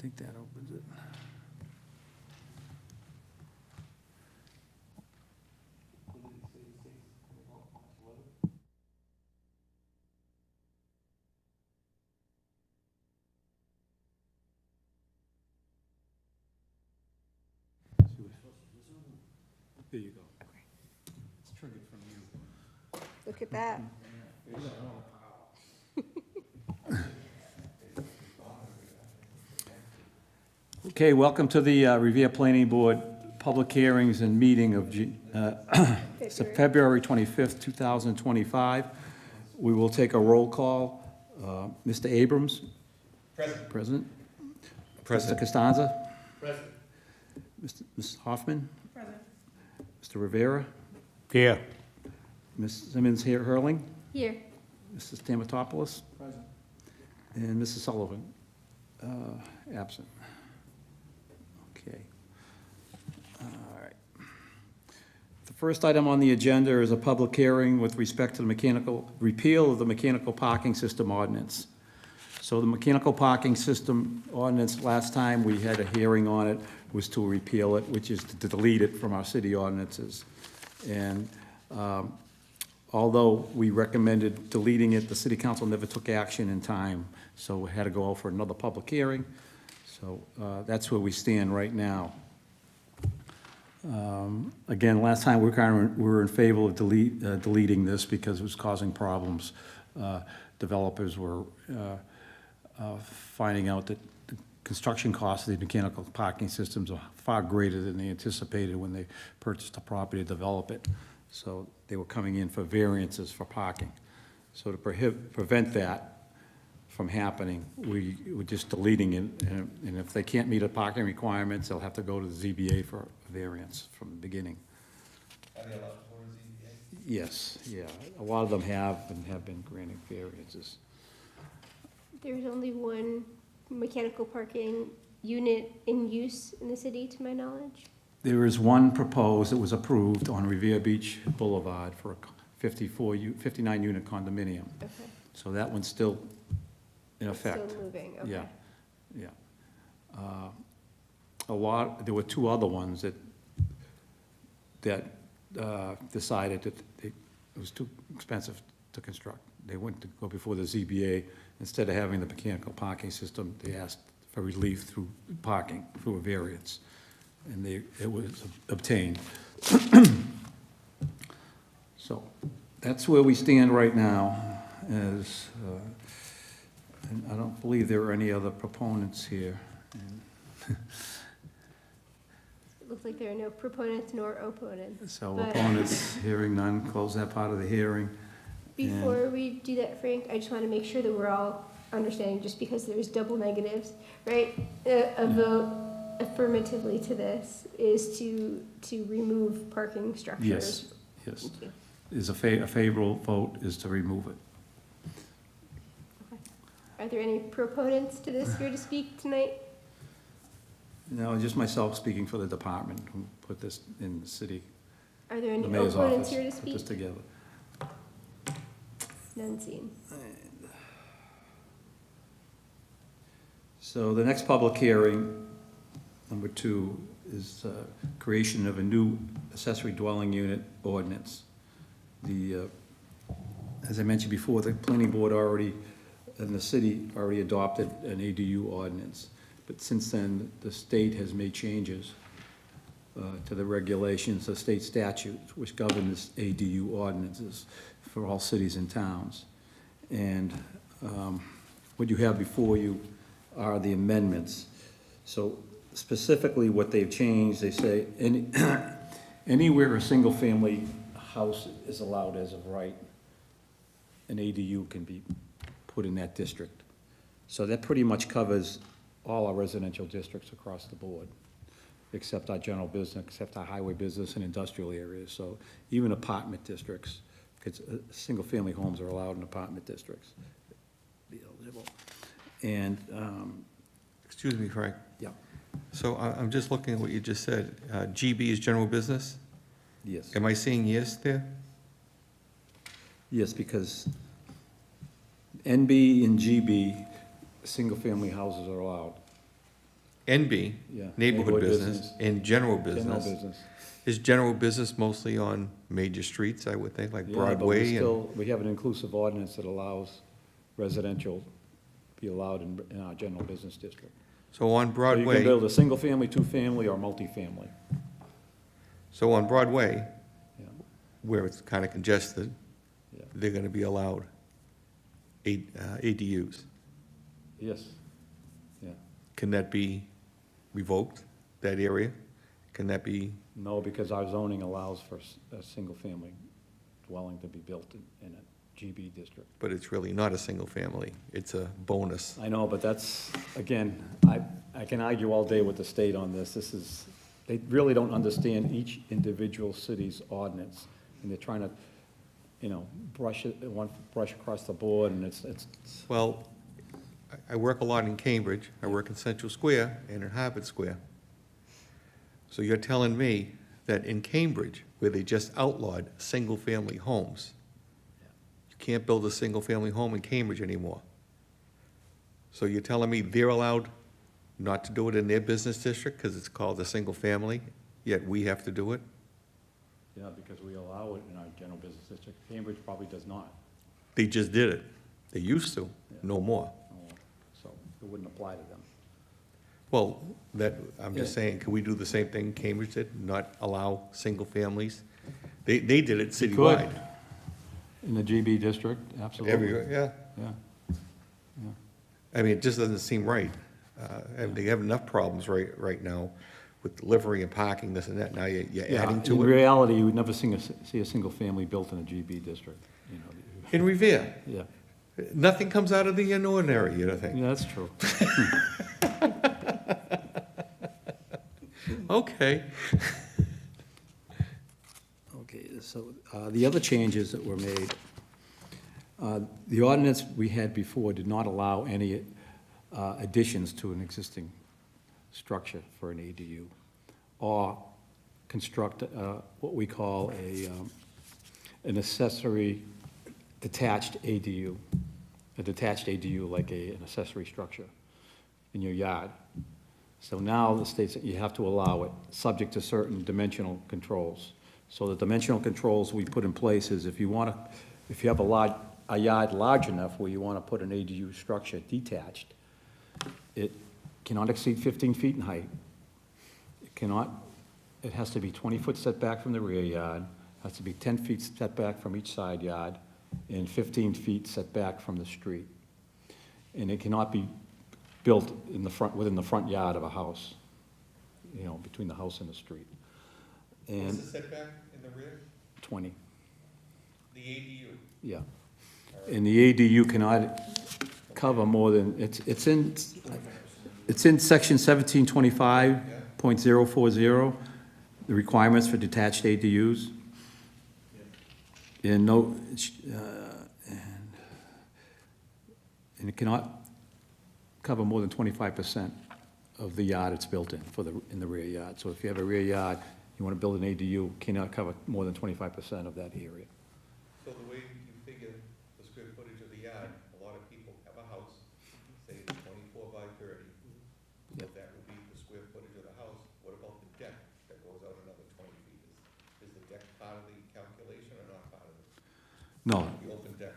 think that opens it. There you go. It's triggered from you. Look at that. Okay, welcome to the Revere Planning Board public hearings and meeting of February 25th, 2025. We will take a roll call. Mr. Abrams? Present. Mr. Costanza? Present. Mrs. Hoffman? Present. Mr. Rivera? Here. Ms. Simmons here, Hurling? Here. Mrs. Stamatopoulos? Present. And Mrs. Sullivan? Absent. Okay. All right. The first item on the agenda is a public hearing with respect to the repeal of the mechanical parking system ordinance. So the mechanical parking system ordinance, last time we had a hearing on it, was to repeal it, which is to delete it from our city ordinances. And although we recommended deleting it, the city council never took action in time, so we had to go out for another public hearing. So that's where we stand right now. Again, last time we were in favor of deleting this because it was causing problems. Developers were finding out that the construction costs of the mechanical parking systems are far greater than they anticipated when they purchased the property to develop it. So they were coming in for variances for parking. So to prevent that from happening, we're just deleting it, and if they can't meet the parking requirements, they'll have to go to the ZBA for a variance from the beginning. Are they allowed to go to ZBA? Yes, yeah, a lot of them have and have been granting variances. There's only one mechanical parking unit in use in the city, to my knowledge. There is one proposed that was approved on Revere Beach Boulevard for a 59-unit condominium. Okay. So that one's still in effect. Still moving, okay. Yeah, yeah. There were two other ones that decided that it was too expensive to construct. They went to go before the ZBA. Instead of having the mechanical parking system, they asked for relief through parking, through a variance. And it was obtained. So that's where we stand right now. And I don't believe there are any other proponents here. It looks like there are no proponents nor opponents. So But- opponents, hearing none, close that part of the hearing. Before we do that, Frank, I just want to make sure that we're all understanding, just because there's double negatives, right? A vote affirmatively to this is to remove parking structures. Yes, yes. Thank you. Is a favorable vote is to remove it. Are there any proponents to this here to speak tonight? No, just myself speaking for the department who put this in the city, Are there any the mayor's opponents office, here to put this speak? together. None seen. So the next public hearing, number 2, is creation of a new accessory dwelling unit ordinance. As I mentioned before, the planning board and the city already adopted an ADU ordinance. But since then, the state has made changes to the regulations, the state statute, which governs ADU ordinances for all cities and towns. And what you have before you are the amendments. So specifically what they've changed, they say anywhere a single-family house is allowed as of right, an ADU can be put in that district. So that pretty much covers all our residential districts across the board, except our general business, except our highway business and industrial areas. So even apartment districts, because single-family homes are allowed in apartment districts. Be eligible. And, Excuse me, Frank. yeah, So I'm just looking at what you just said. GB is general business? yes. Am I seeing yes there? Yes, because NB and GB, single-family houses are allowed. NB, Yeah, neighborhood business, business. and general General business. business. Is general business mostly on major streets, I would think, like Yeah, but we Broadway? And still, we have an inclusive ordinance that allows residential be allowed in our general business district. So on So you Broadway, can build a single-family, two-family, or multifamily. so on Broadway, Yeah. where it's kind of congested, Yeah. they're gonna be allowed ADUs. Yes, yeah. Can that be revoked, that area? Can that be, No, because our zoning allows for a single-family dwelling to be built in a GB district. but it's really not a single family, it's a bonus. I know, but that's, again, I can argue all day with the state on this. This is, they really don't understand each individual city's ordinance, and they're trying to, you know, brush across the board, and it's, Well, I work a lot in Cambridge, I work in Central Square and in Harvard Square. So you're telling me that in Cambridge, where they just outlawed single-family homes, you can't build a single-family home in Cambridge anymore? So you're telling me they're allowed not to do it in their business district because it's called a single-family, yet we have to do it? yeah, because we allow it in our general business district. Cambridge probably does not, They just did it. They used to, no more. so it wouldn't apply to them. Well, I'm just saying, can we do the same thing Cambridge did, not allow single families? They did it citywide. In the GB district, absolutely. Yeah. Yeah, I mean, it just doesn't seem right. And they have enough problems right now with delivery and parking, this and that, now you're yeah, adding in to it. reality, you would never see a single family built in a GB district, you know. In Revere, Yeah, nothing comes out of the ordinary, you know, think. yeah, that's true. Okay. Okay, so the other changes that were made, the ordinance we had before did not allow any additions to an existing structure for an ADU, or construct what we call an accessory detached ADU, a detached ADU like an accessory structure in your yard. So now the state said you have to allow it, subject to certain dimensional controls. So the dimensional controls we put in place is if you have a yard large enough where you want to put an ADU structure detached, it cannot exceed 15 feet in height. It has to be 20-foot setback from the rear yard, has to be 10 feet setback from each side yard, and 15 feet setback from the street. And it cannot be built within the front yard of a house, you know, between the house and the street. And setback in the rear? 20, The ADU? yeah. And the ADU cannot cover more than, it's in section 1725.040, the requirements for detached ADUs. And and it cannot cover more than 25% of the yard it's built in in the rear yard. So if you have a rear yard, you want to build an ADU, cannot cover more than 25% of that area. So the way you figure the square footage of the yard, a lot of people have a house, say it's 24 by 30. Yep. That would be the square footage of the house. What about the deck that goes out another 20 feet? Is the deck part of the calculation or not part of it? No, The open deck?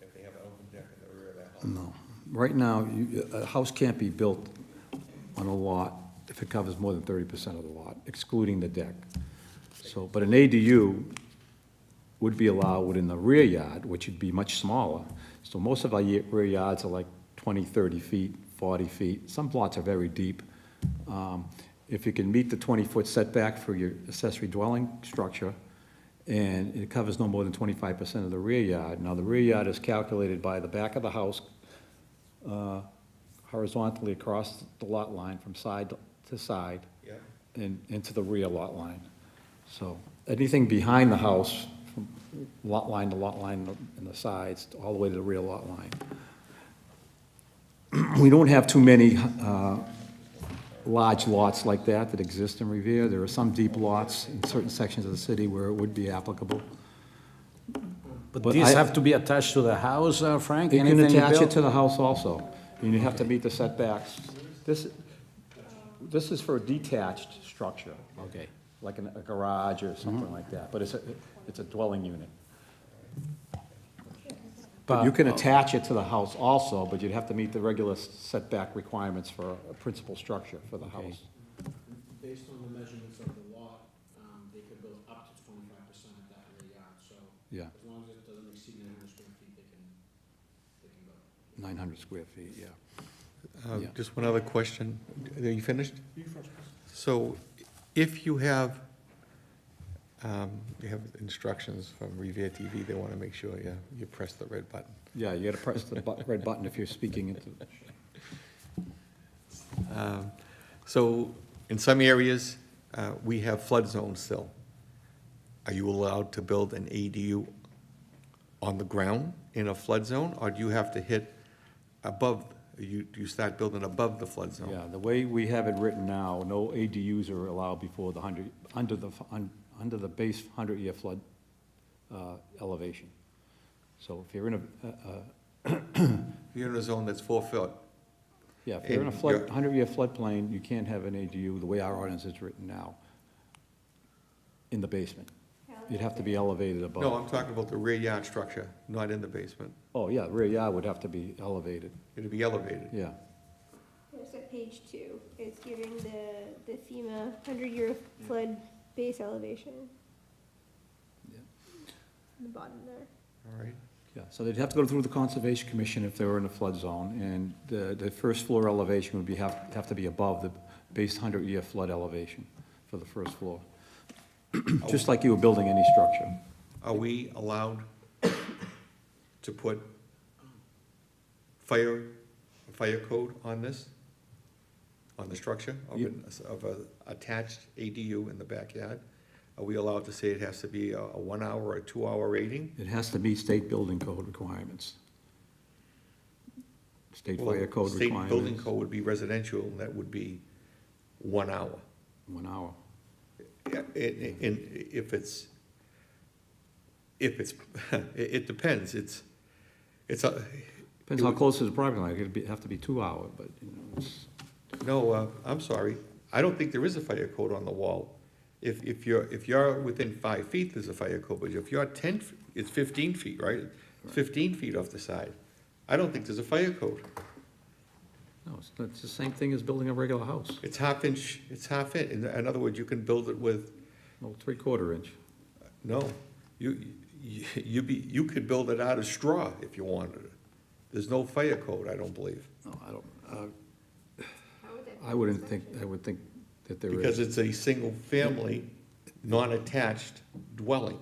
If they have an open deck in the rear of that house? no. Right now, a house can't be built on a lot if it covers more than 30% of the lot, excluding the deck. So, but an ADU would be allowed within the rear yard, which would be much smaller. So most of our rear yards are like 20, 30 feet, 40 feet. Some lots are very deep. If you can meet the 20-foot setback for your accessory dwelling structure, and it covers no more than 25% of the rear yard. Now, the rear yard is calculated by the back of the house horizontally across the lot line from side to side Yeah. and into the rear lot line. So anything behind the house, from lot line to lot line and the sides, all the way to the rear lot line. We don't have too many large lots like that exist in Revere. There are some deep lots in certain sections of the city where it would be applicable. But But these I- have to be attached to the house, Frank? You can Anything attach it built? to the house also, and you have to meet the setbacks this is for a detached structure, okay, like a garage or something like that, but it's a dwelling unit. But you can attach it to the house also, but you'd have to meet the regular setback requirements for a principal structure for the house. Based on the measurements of the lot, they could build up to 25% of that rear yard, so Yeah, as long as it doesn't exceed 900 square feet, they can go. 900 square feet, yeah. Yeah. Just one other question. Are you finished? So if you have instructions from Revere TV, they want to make sure you press the red button. Yeah, you gotta press the red button if you're speaking into, So in some areas, we have flood zones still. Are you allowed to build an ADU on the ground in a flood zone, or do you have to hit above, do you start building above the flood zone? yeah, the way we have it written now, no ADUs are allowed before the under the base 100-year flood elevation. So if you're in You're in a zone that's 4 foot. yeah, if you're in a And flood, you're- 100-year floodplain, you can't have an ADU, the way our ordinance is written now, in the basement. You'd have to be elevated above. No, I'm talking about the rear yard structure, not in the basement. Oh, yeah, rear yard would have to be elevated, It'd be elevated. yeah. There's at page 2, it's giving the FEMA 100-year flood base elevation. Yeah. On the bottom there. All right. Yeah, so they'd have to go through the Conservation Commission if they were in a flood zone, and the first floor elevation would have to be above the base 100-year flood elevation for the first floor. Just like you were building any structure. Are we allowed to put fire code on this? On the structure of a attached ADU in the backyard? Are we allowed to say it has to be a 1 hour or a 2 hour rating? It has to meet state building code requirements. State Well, fire code State building requirements, code would be residential, and that would be 1 hour. 1 hour. Yeah, and if it's, it depends, it's Depends how close to the property line, it'd have to be 2 hour, but, you know, it's, no, I'm sorry, I don't think there is a fire code on the wall. If you're within 5 feet, there's a fire code, but if you're 10, it's 15 feet, right? 15 feet off the side. I don't think there's a fire code. no, it's the same thing as building a regular house. It's half inch. In other words, you can build it with, No, 3/4 inch. no, you could build it out of straw if you wanted it. There's no fire code, I don't believe, No, I don't, How would that be I would inspection? think that there is. because it's a single-family, non-attached dwelling.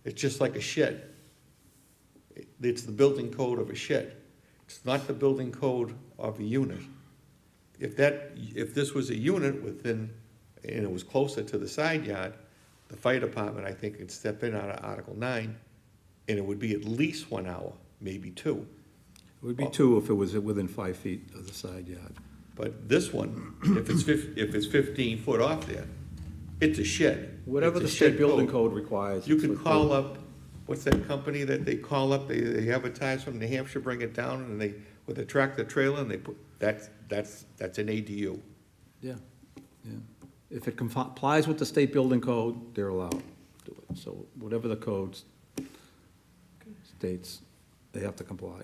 It's just like a shed. It's the building code of a shed. It's not the building code of a unit. If this was a unit within, and it was closer to the side yard, the fire department, I think, could step in out of Article 9, and it would be at least 1 hour, maybe 2. It would be 2 if it was within 5 feet of the side yard. But this one, if it's 15 foot off there, it's a shed. Whatever It's the a state shed building code. code requires. You it's can what call they- up, what's that company that they call up, they advertise from New Hampshire, bring it down, and they, with a tractor trailer, and they put, that's an ADU. Yeah, yeah. If it complies with the state building code, they're allowed to do it. So whatever the code states, they have to comply.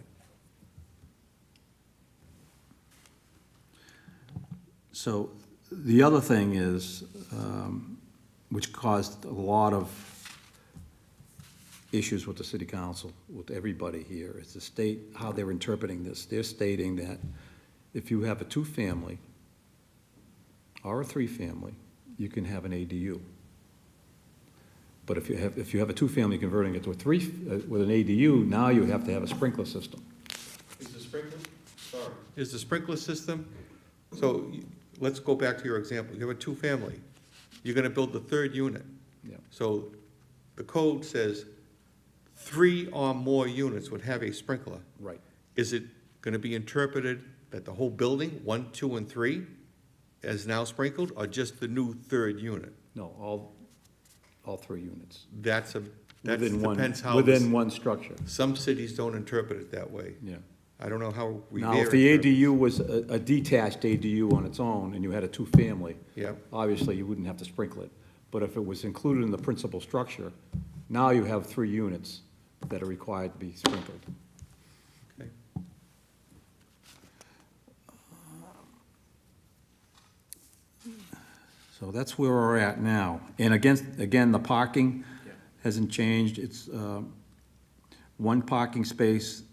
So the other thing is, which caused a lot of issues with the city council, with everybody here, is the state, how they're interpreting this. They're stating that if you have a 2-family or a 3-family, you can have an ADU. But if you have a 2-family converting it to a 3, with an ADU, now you have to have a sprinkler system. Is the sprinkler system, so let's go back to your example. You have a 2-family. You're gonna build the 3rd unit. Yeah. So the code says 3 or more units would have a sprinkler. Right. Is it gonna be interpreted that the whole building, 1, 2, and 3, is now sprinkled, or just the new 3rd unit? No, all 3 units. That Within one- depends how. Within one structure, Some cities don't interpret it that way. yeah. I don't know how Now, Revere. if the interprets- ADU was a detached ADU on its own, and you had a two-family, Yep, obviously, you wouldn't have to sprinkle it. But if it was included in the principal structure, now you have 3 units that are required to be sprinkled. okay. So that's where we're at now. And again, the parking hasn't changed. It's, 1 parking space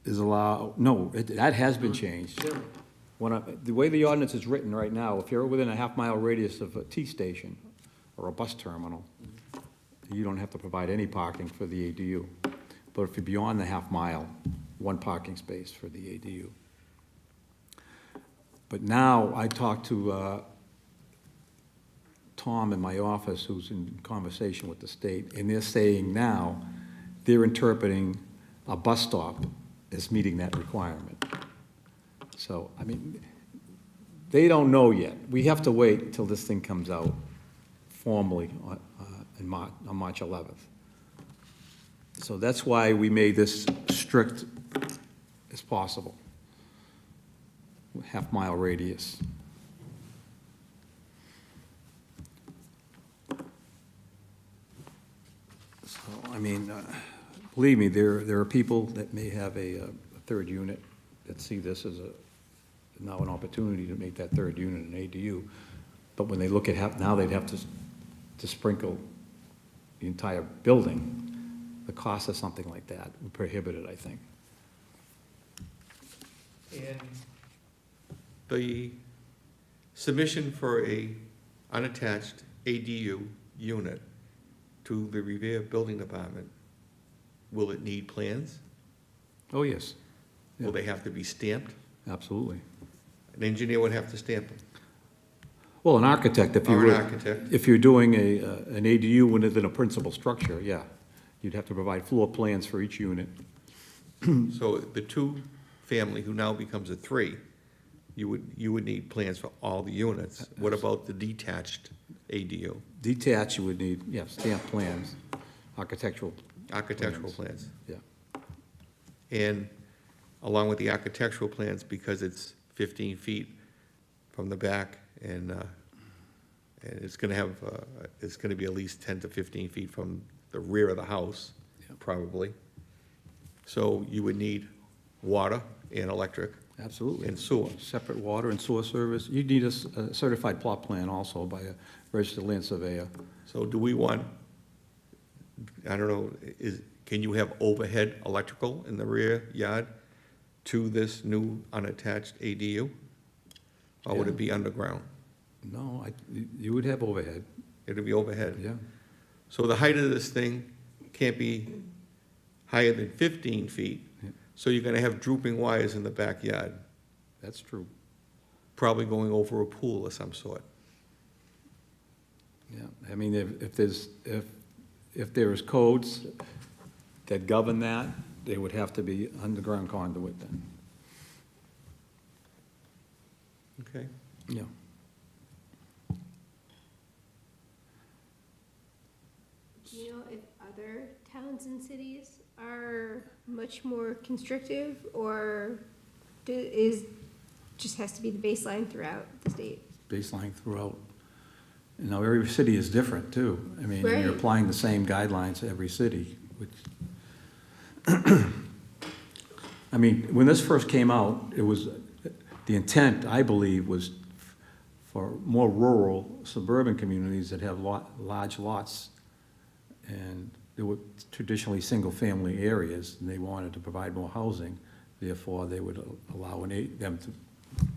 is allowed, no, that has been changed. Zero. The way the ordinance is written right now, if you're within a half-mile radius of a T-station or a bus terminal, you don't have to provide any parking for the ADU. But if you're beyond the half mile, 1 parking space for the ADU. But now, I talked to Tom in my office, who's in conversation with the state, and they're saying now, they're interpreting a bus stop as meeting that requirement. So, I mean, they don't know yet. We have to wait until this thing comes out formally on March 11th. So that's why we made this strict as possible. Half-mile radius. So, I mean, believe me, there are people that may have a 3rd unit that see this as now an opportunity to make that 3rd unit an ADU. But when they look at now they'd have to sprinkle the entire building. The cost of something like that would prohibit it, I think. And the submission for a unattached ADU unit to the Revere Building Department, will it need plans? Oh, yes, Will they have to be stamped? absolutely. An engineer would have to stamp them, Well, an architect, if you or an were, architect. if you're doing an ADU within a principal structure, yeah. You'd have to provide floor plans for each unit. So the 2-family, who now becomes a 3, you would need plans for all the units. What about the detached ADU? Detached, you would need, yeah, stamp plans, architectural, Architectural plans. yeah. And along with the architectural plans, because it's 15 feet from the back, and it's gonna be at least 10 to 15 feet from the rear of the house, Yep. probably. So you would need water and electric Absolutely. and sewer. Separate water and sewer service. You'd need a certified plot plan also by a registered land surveyor. So do we want, I don't know, can you have overhead electrical in the rear yard to this new unattached ADU? Or would it be underground? No, you would have overhead, It'd be overhead. yeah. So the height of this thing can't be higher than 15 feet, Yeah. so you're gonna have drooping wires in the backyard, That's true, probably going over a pool of some sort. yeah. I mean, if there is codes that govern that, they would have to be underground conduit then, Okay. yeah. Do you know if other towns and cities are much more constrictive, or just has to be the baseline throughout the state? Baseline throughout. You know, every city is different too. I mean, Right. you're applying the same guidelines to every city, which, I mean, when this first came out, it was, the intent, I believe, was for more rural suburban communities that have large lots, and they were traditionally single-family areas, and they wanted to provide more housing. Therefore, they would allow them to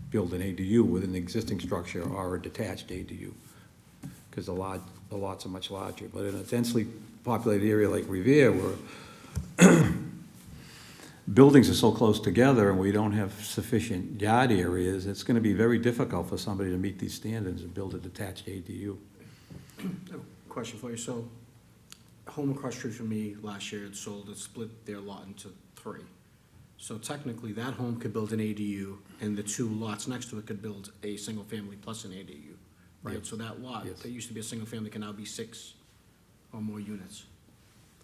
build an ADU with an existing structure or a detached ADU, because the lots are much larger. But in a densely populated area like Revere, where buildings are so close together and we don't have sufficient yard areas, it's gonna be very difficult for somebody to meet these standards and build a detached ADU. Question for you, so, home across the street from me last year had sold, it split their lot into 3. So technically, that home could build an ADU, and the 2 lots next to it could build a single family plus an ADU. Right, Right. so that lot, Yes. that used to be a single family, can now be 6 or more units.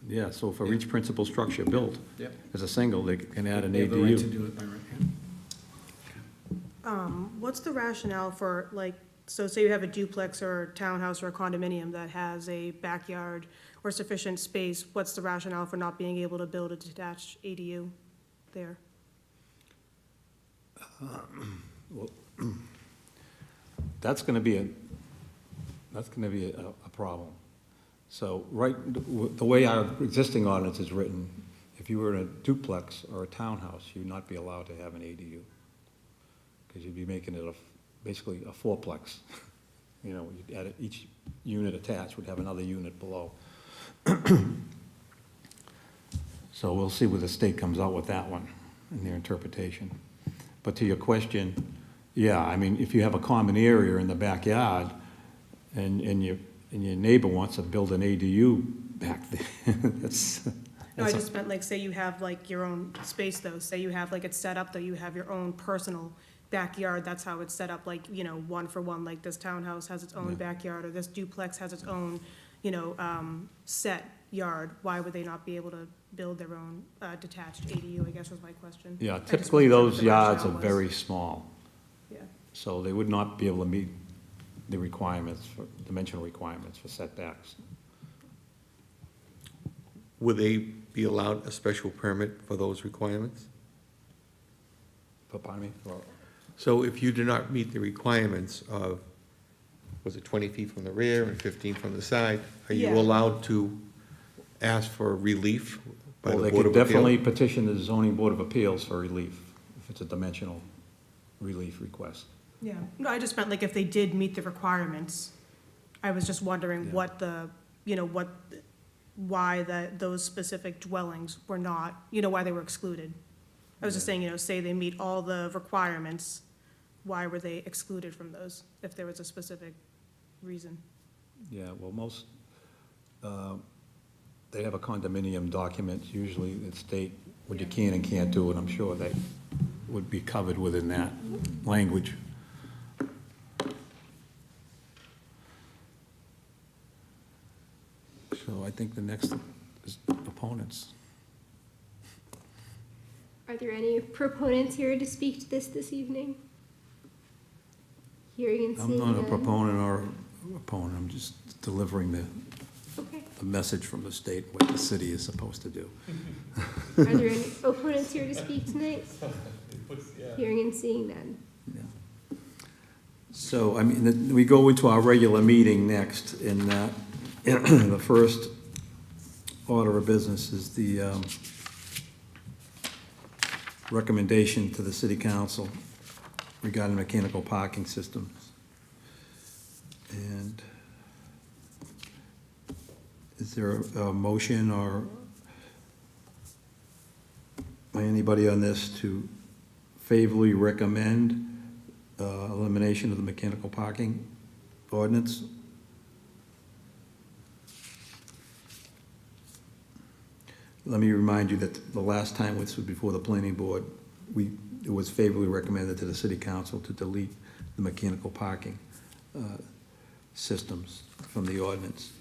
Yeah, so for each principal structure built Yep. as a single, they can add an They have the right to ADU. do it by right, yeah. What's the rationale for, like, so say you have a duplex or a townhouse or a condominium that has a backyard or sufficient space, what's the rationale for not being able to build a detached ADU there? That's gonna be a problem. So, the way our existing ordinance is written, if you were in a duplex or a townhouse, you'd not be allowed to have an ADU. Because you'd be making it basically a fourplex. You know, you'd add each unit attached would have another unit below. So we'll see where the state comes out with that one in their interpretation. But to your question, yeah, I mean, if you have a common area in the backyard and your neighbor wants to build an ADU back there, that's. No, I that's a- just meant like, say you have like your own space though, say you have like it's set up that you have your own personal backyard, that's how it's set up, like, you know, one for one, like this townhouse has its own Yeah. backyard, or this duplex has its own, you know, set yard, why would they not be able to build their own, detached ADU, I guess was my question. Yeah, I just typically wasn't sure what those the yards are rationale was. very small, Yeah, so they would not be able to meet the requirements for, dimensional requirements for setbacks. Would they be allowed a special permit for those requirements? Pardon me? So if you do not meet the requirements of, was it 20 feet from the rear and 15 from the side, are you Yeah. allowed to ask for relief by Well, the they Board could of definitely Appeals? petition the zoning board of appeals for relief, if it's a dimensional relief request. yeah, no, I just meant like if they did meet the requirements, I was just wondering Yeah. what the, you know, why those specific dwellings were not, you know, why they were excluded. I was just Yeah. saying, you know, say they meet all the requirements, why were they excluded from those, if there was a specific reason? Yeah, well, most, they have a condominium document, usually that state what you can and can't do, and I'm sure they would be covered within that language. So I think the next is opponents. Are there any proponents here to speak to this evening? Hearing and I'm seeing not a none. proponent or opponent, I'm just delivering Okay. the message from the state, what the city is supposed to do. Are there any opponents here to speak tonight? Hearing and seeing none. Yeah. So, I mean, we go into our regular meeting next, and the first order of business is the recommendation to the city council regarding mechanical parking systems. And is there a motion or by anybody on this to favorably recommend elimination of the mechanical parking ordinance? Let me remind you that the last time this was before the planning board, it was favorably recommended to the city council to delete the mechanical parking systems from the ordinance.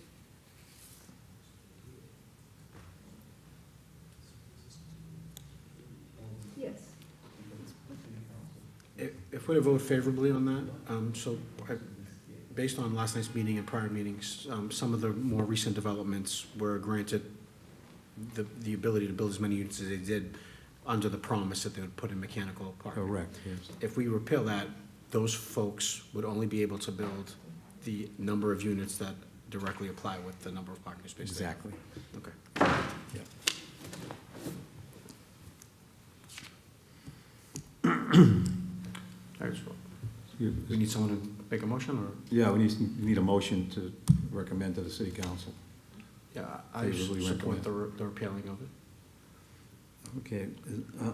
Yes. If we're to vote favorably on that, based on last night's meeting and prior meetings, some of the more recent developments were granted the ability to build as many units as they did under the promise that they would put in mechanical parking. Correct, yes. If we repeal that, those folks would only be able to build the number of units that directly apply with the number of parking spaces. Exactly. Okay. Yeah. All right, so we need someone to make a motion, or? Yeah, we need a motion to recommend to the city council. Yeah, I Favorably support the repealing of it. Okay. Are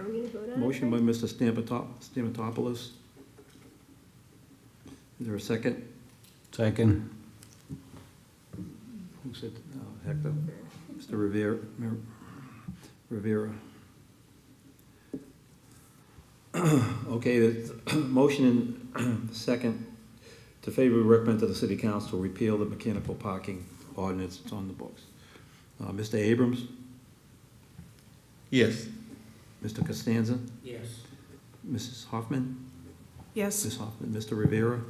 we gonna vote on it? Motion by Frank? Mr. Stamatopoulos. Is there a second? Second. Who said, Hector? Mr. Rivera. Okay, the motion and second to favorably recommend to the city council to repeal the mechanical parking ordinance that's on the books. Mr. Abrams, Yes. Mr. Costanza, Yes. Mrs. Hoffman, Yes, Ms. Hoffman, Mr. Rivera,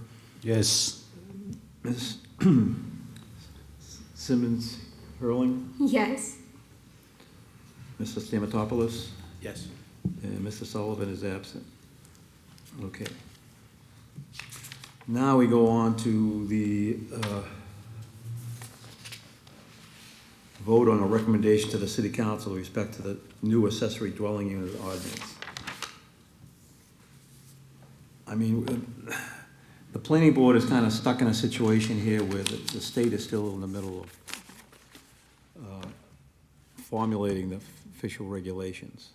Yes. Ms. Simmons Hurling, Yes. Mr. Stamatopoulos, Yes. and Mr. Sullivan is absent. Okay. Now we go on to the vote on a recommendation to the city council with respect to the new accessory dwelling unit ordinance. I mean, the planning board is kind of stuck in a situation here where the state is still in the middle of formulating the official regulations.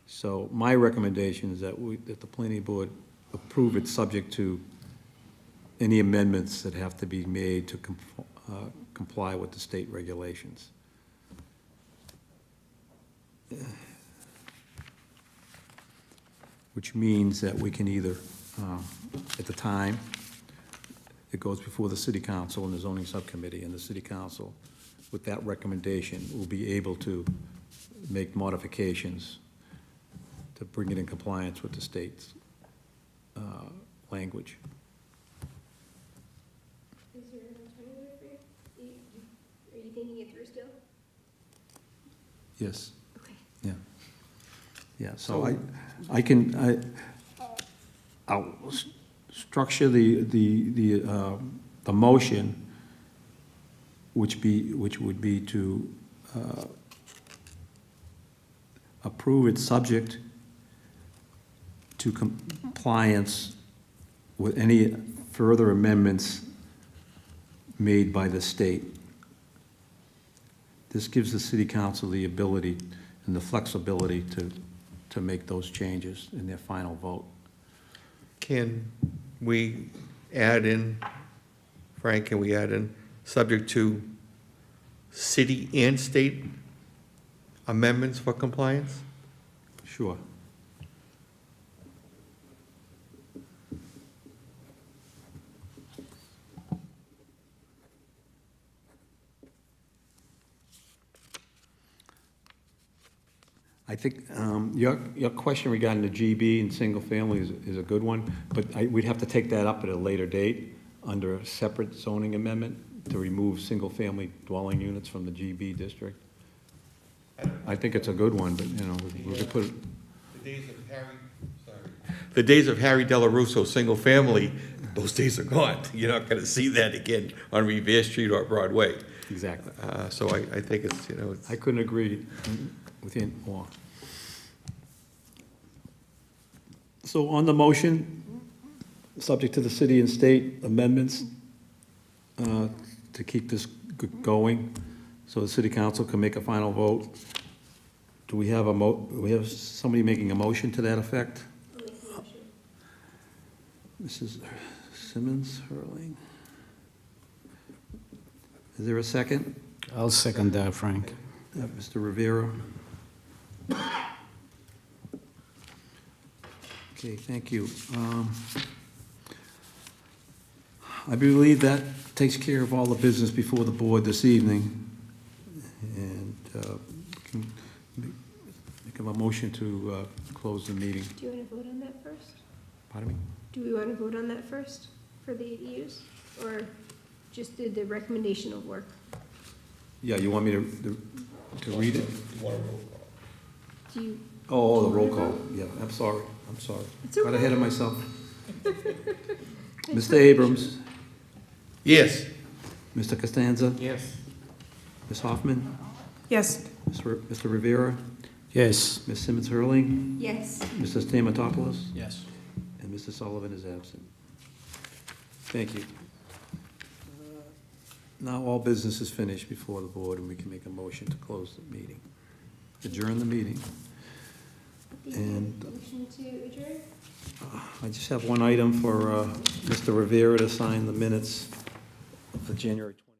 So my recommendation is that that the planning board approve it subject to any amendments that have to be made to comply with the state regulations. Which means that we can either, at the time, it goes before the city council and the zoning subcommittee, and the city council, with that recommendation, will be able to make modifications to bring it in compliance with the state's language. Is there an alternative for you? Are you thinking it through still? Yes. Okay. Yeah. Yeah, so I'll structure the motion, which would be to approve it subject to compliance with any further amendments made by the state. This gives the city council the ability and the flexibility to make those changes in their final vote. Can we add in, Frank, can we add in, subject to city and state amendments for compliance? Sure. I think your question regarding the GB and single family is a good one, but we'd have to take that up at a later date under a separate zoning amendment to remove single-family dwelling units from the GB district. I think it's a good one, but, you know, we could put, The days of Harry Delarusso, single family, those days are gone. You're not gonna see that again on Revere Street or Broadway. exactly. So I think it's, you know, it's. I couldn't agree with you more. So on the motion, subject to the city and state amendments to keep this going, so the city council can make a final vote. Do we have we have somebody making a motion to that effect? Mrs. Simmons Hurling. Is there a second? I'll second that, Frank. Mr. Rivera? Okay, thank you. I believe that takes care of all the business before the board this evening. And can make a motion to close the meeting. Do you want to vote on that first? Pardon me? Do we want to vote on that first for the ADUs? Or just the recommendation of work? Yeah, you want me to read it? Do you, Oh, the roll call. Yeah, I'm sorry. It's Got okay. ahead of myself. Mr. Abrams? Yes. Mr. Costanza? Yes. Ms. Hoffman? yes. Mr. Rivera? Yes. Ms. Simmons Hurling? yes. Mr. Stamatopoulos? Yes. And Mr. Sullivan is absent. Thank you. Now all business is finished before the board, and we can make a motion to close the meeting. Adjourn the meeting. And Motion to adjourn? I just have one item for Mr. Rivera to sign the minutes of the January 20th.